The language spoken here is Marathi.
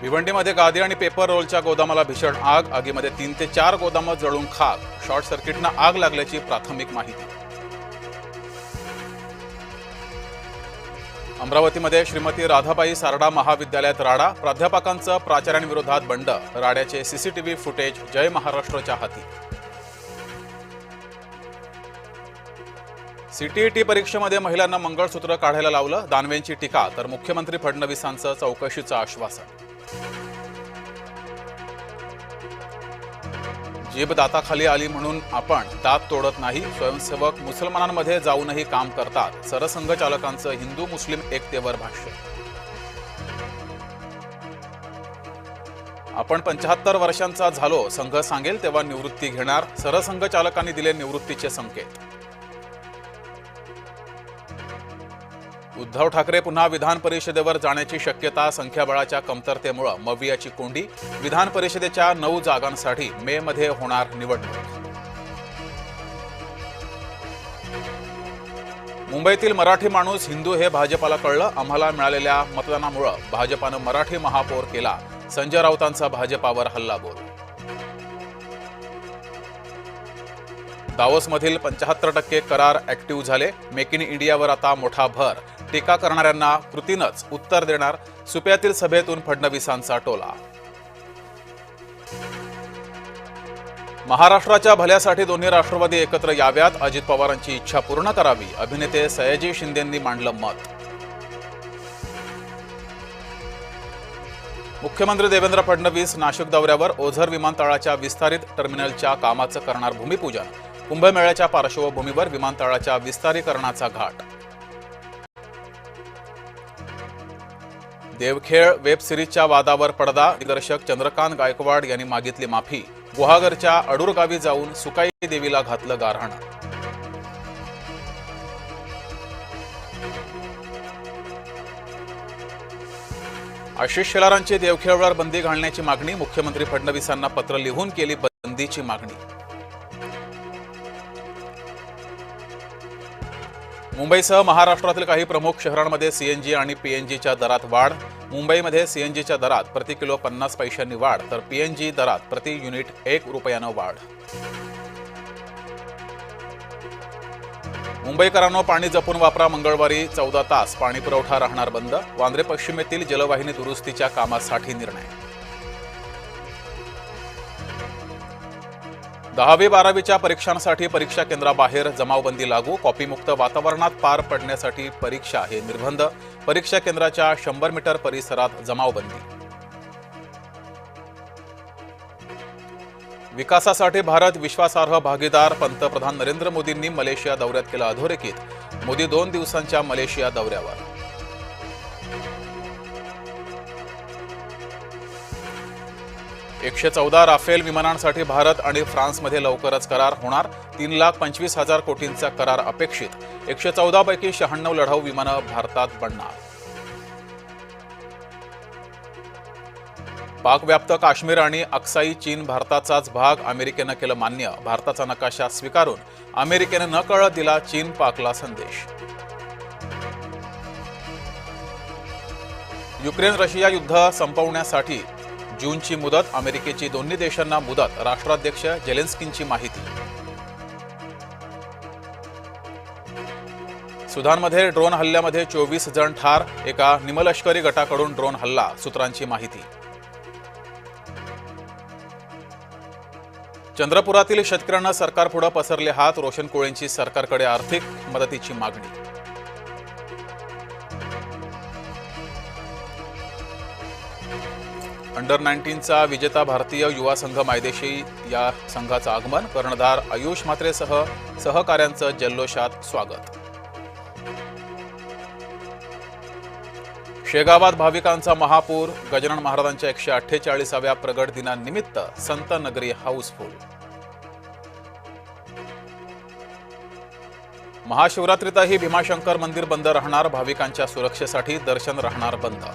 भिवंडीमध्ये गादी आणि पेपर रोलच्या गोदामाला भीषण आग. आगीमध्ये 3 ते 4 गोदामं जळून खाक. शॉर्ट सर्किटनं आग लागल्याची प्राथमिक माहिती. अमरावतीमध्ये श्रीमती राधाबाई सारडा महाविद्यालयात राडा. प्राध्यापकांचं प्राचार्यांविरोधात बंड. राड्याचे सीसीटीव्ही फुटेज जय महाराष्ट्रच्या हाती. सीटीईटी परीक्षेमध्ये महिलांना मंगळसूत्र काढायला लावलं. दानवेंची टीका तर मुख्यमंत्री फडणवीसांचं चौकशीचं आश्वासन. जीभ दाताखाली आली म्हणून आपण दात तोडत नाही. स्वयंसेवक मुसलमानांमध्ये जाऊनही काम करतात. सरसंघचालकांचं हिंदू मुस्लिम एकतेवर भाष्य. आपण 75 वर्षांचा झालो, संघ सांगेल तेव्हा निवृत्ती घेणार. सरसंघचालकांनी दिले निवृत्तीचे संकेत. उद्धव ठाकरे पुन्हा विधान परिषदेवर जाण्याची शक्यता. संख्याबळाच्या कमतरतेमुळे मवियाची कोंडी. विधान परिषदेच्या 9 जागांसाठी मे मध्ये होणार निवडणूक. मुंबईतील मराठी माणूस हिंदू हे भाजपाला कळलं. आम्हाला मिळालेल्या मतदानामुळे भाजपानं मराठी महापौर केला. संजय राऊतांचा भाजपावर हल्लाबोल. दावोसमधील 75% करार ऍक्टिव्ह झाले. मेक इन इंडियावर आता मोठा भर. टीका करणाऱ्यांना कृतीनंच उत्तर देणार. सुप्यातील सभेतून फडणवीसांचा टोला. महाराष्ट्राच्या भल्यासाठी दोन्ही राष्ट्रवादी एकत्र याव्यात. अजित पवारांची इच्छा पूर्ण करावी. अभिनेते सयाजी शिंदेंनी मांडलं मत. मुख्यमंत्री देवेंद्र फडणवीस नाशिक दौऱ्यावर. ओझर विमानतळाच्या विस्तारित टर्मिनलच्या कामाचं करणार भूमिपूजन. कुंभमेळ्याच्या पार्श्वभूमीवर विमानतळाच्या विस्तारीकरणाचा घाट. देवखेळ वेब सिरीजच्या वादावर पडदा. दिग्दर्शक चंद्रकांत गायकवाड यांनी मागितली माफी. गुहागरच्या अडूर गावी जाऊन सुकाई देवीला घातलं गारहाण. आशिष शेलारांची देवखेळवर बंदी घालण्याची मागणी. मुख्यमंत्री फडणवीसांना पत्र लिहून केली बंदीची मागणी. मुंबईसह महाराष्ट्रातील काही प्रमुख शहरांमध्ये सीएनजी आणि पीएनजीच्या दरात वाढ. मुंबईमध्ये सीएनजीच्या दरात प्रति किलो 50 पैशांनी वाढ तर पीएनजी दरात प्रति युनिट 1 रुपयानं वाढ. मुंबईकरांनो, पाणी जपून वापरा. मंगळवारी 14 तास पाणी पुरवठा राहणार बंद. वांद्रे पश्चिमेतील जलवाहिनी दुरुस्तीच्या कामासाठी निर्णय. 10वी-12वीच्या परीक्षांसाठी परीक्षा केंद्राबाहेर जमावबंदी लागू. कॉपीमुक्त वातावरणात पार पडण्यासाठी परीक्षा हे निर्बंध. परीक्षा केंद्राच्या 100 मीटर परिसरात जमावबंदी. विकासासाठी भारत विश्वासार्ह भागीदार. पंतप्रधान नरेंद्र मोदींनी मलेशिया दौऱ्यात केलं अधोरेखित. मोदी 2 दिवसांच्या मलेशिया दौऱ्यावर. $114 राफेल विमानांसाठी भारत आणि फ्रान्समध्ये लवकरच करार होणार. 3,25,000 कोटींचा करार अपेक्षित. 114 पैकी 96 लढाऊ विमानं भारतात बनणार. पाकव्याप्त काश्मीर आणि अक्साई चीन भारताचाच भाग. अमेरिकेनं केलं मान्य. भारताचा नकाशा स्वीकारून अमेरिकेनं नकळत दिला चीन पाकला संदेश. युक्रेन रशिया युद्ध संपवण्यासाठी जूनची मुदत. अमेरिकेची दोन्ही देशांना मुदत. राष्ट्राध्यक्ष जेलेन्स्कींची माहिती. सुदानमध्ये ड्रोन हल्ल्यामध्ये 24 जण ठार. एका निमलष्करी गटाकडून ड्रोन हल्ला. सूत्रांची माहिती. चंद्रपुरातील शेतकऱ्यांना सरकारपुढे पसरले हात. रोशन कोळेंची सरकारकडे आर्थिक मदतीची मागणी. अंडर-19चा विजेता भारतीय युवा संघ मायदेशी. या संघाचं आगमन. कर्णधार आयुष म्हात्रेसह सहकाऱ्यांचं जल्लोषात स्वागत. शेगावात भाविकांचा महापूर. गजानन महाराजांच्या 148व्या प्रगट दिनानिमित्त संत नगरी हाऊसफुल. महाशिवरात्रीतही भीमाशंकर मंदिर बंद राहणार. भाविकांच्या सुरक्षेसाठी दर्शन राहणार बंद.